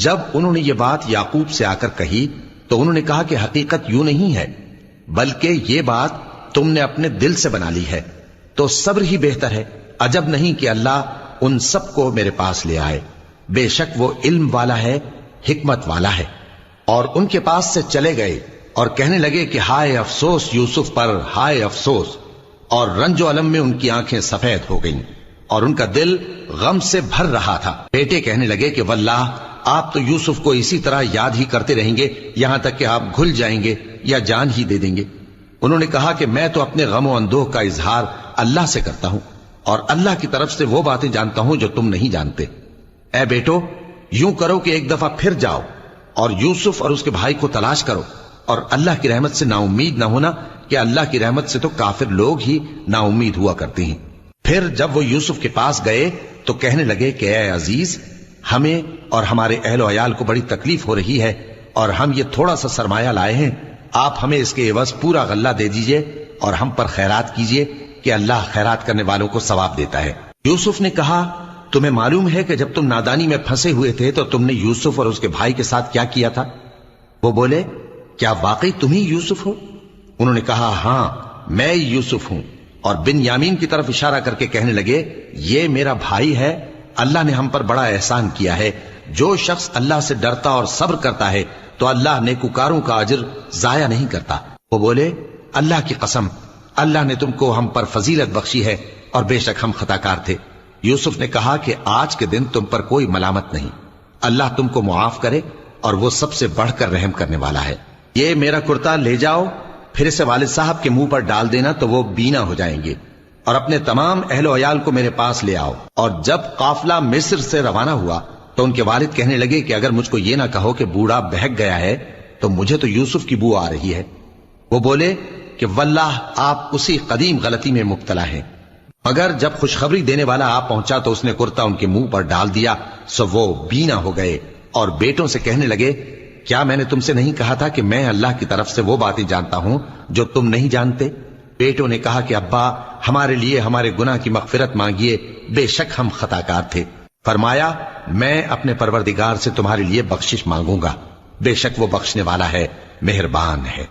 جب انہوں نے یہ بات یعقوب سے آ کر کہی تو انہوں نے کہا کہ حقیقت یوں نہیں ہے، بلکہ یہ بات تم نے اپنے دل سے بنا لی ہے، تو صبر ہی بہتر ہے۔ عجب نہیں کہ اللہ ان سب کو میرے پاس لے آئے، بے شک وہ علم والا ہے، حکمت والا ہے۔ اور ان کے پاس سے چلے گئے اور کہنے لگے کہ ہائے افسوس یوسف پر، ہائے افسوس، اور رنج و الم میں ان کی آنکھیں سفید ہو گئیں اور ان کا دل غم سے بھر رہا تھا۔ بیٹے کہنے لگے کہ واللہ آپ تو یوسف کو اسی طرح یاد ہی کرتے رہیں گے یہاں تک کہ آپ گھل جائیں گے یا جان ہی دے دیں گے۔ انہوں نے کہا کہ میں تو اپنے غم و اندوہ کا اظہار اللہ سے کرتا ہوں اور اللہ کی طرف سے وہ باتیں جانتا ہوں جو تم نہیں جانتے۔ اے بیٹو، یوں کرو کہ ایک دفعہ پھر جاؤ اور یوسف اور اس کے بھائی کو تلاش کرو، اور اللہ کی رحمت سے نا امید نہ ہونا کہ اللہ کی رحمت سے تو کافر لوگ ہی نا امید ہوا کرتے ہیں۔ پھر جب وہ یوسف کے پاس گئے تو کہنے لگے کہ اے عزیز، ہمیں اور ہمارے اہل و عیال کو بڑی تکلیف ہو رہی ہے اور ہم یہ تھوڑا سا سرمایہ لائے ہیں، آپ ہمیں اس کے عوض پورا غلہ دے دیجئے اور ہم پر خیرات کیجئے کہ اللہ خیرات کرنے والوں کو ثواب دیتا ہے۔ یوسف نے کہا تمہیں معلوم ہے کہ جب تم نادانی میں پھنسے ہوئے تھے تو تم نے یوسف اور اس کے بھائی کے ساتھ کیا کیا تھا؟ وہ بولے کیا واقعی تم ہی یوسف ہو؟ انہوں نے کہا ہاں میں یوسف ہوں، اور بن یامین کی طرف اشارہ کر کے کہنے لگے یہ میرا بھائی ہے، اللہ نے ہم پر بڑا احسان کیا ہے۔ جو شخص اللہ سے ڈرتا اور صبر کرتا ہے تو اللہ نیکوکاروں کا اجر ضائع نہیں کرتا۔ وہ بولے اللہ کی قسم، اللہ نے تم کو ہم پر فضیلت بخشی ہے اور بے شک ہم خطا کار تھے۔ یوسف نے کہا کہ آج کے دن تم پر کوئی ملامت نہیں، اللہ تم کو معاف کرے اور وہ سب سے بڑھ کر رحم کرنے والا ہے۔ یہ میرا کرتا لے جاؤ، پھر اسے والد صاحب کے منہ پر ڈال دینا تو وہ بینا ہو جائیں گے، اور اپنے تمام اہل و عیال کو میرے پاس لے آؤ۔ اور جب قافلہ مصر سے روانہ ہوا تو ان کے والد کہنے لگے کہ اگر مجھ کو یہ نہ کہو کہ بوڑھا بہک گیا ہے تو مجھے تو یوسف کی بو آ رہی ہے۔ وہ بولے کہ واللہ آپ اسی قدیم غلطی میں مبتلا ہیں۔ مگر جب خوشخبری دینے والا آپ پہنچا تو اس نے کرتا ان کے منہ پر ڈال دیا، سو وہ بینا ہو گئے اور بیٹوں سے کہنے لگے کیا میں نے تم سے نہیں کہا تھا کہ میں اللہ کی طرف سے وہ باتیں جانتا ہوں جو تم نہیں جانتے؟ بیٹوں نے کہا کہ ابا ہمارے لیے ہمارے گناہ کی مغفرت مانگیے، بے شک ہم خطا کار تھے۔ فرمایا میں اپنے پروردگار سے تمہارے لیے بخشش مانگوں گا، بے شک وہ بخشنے والا ہے، مہربان ہے۔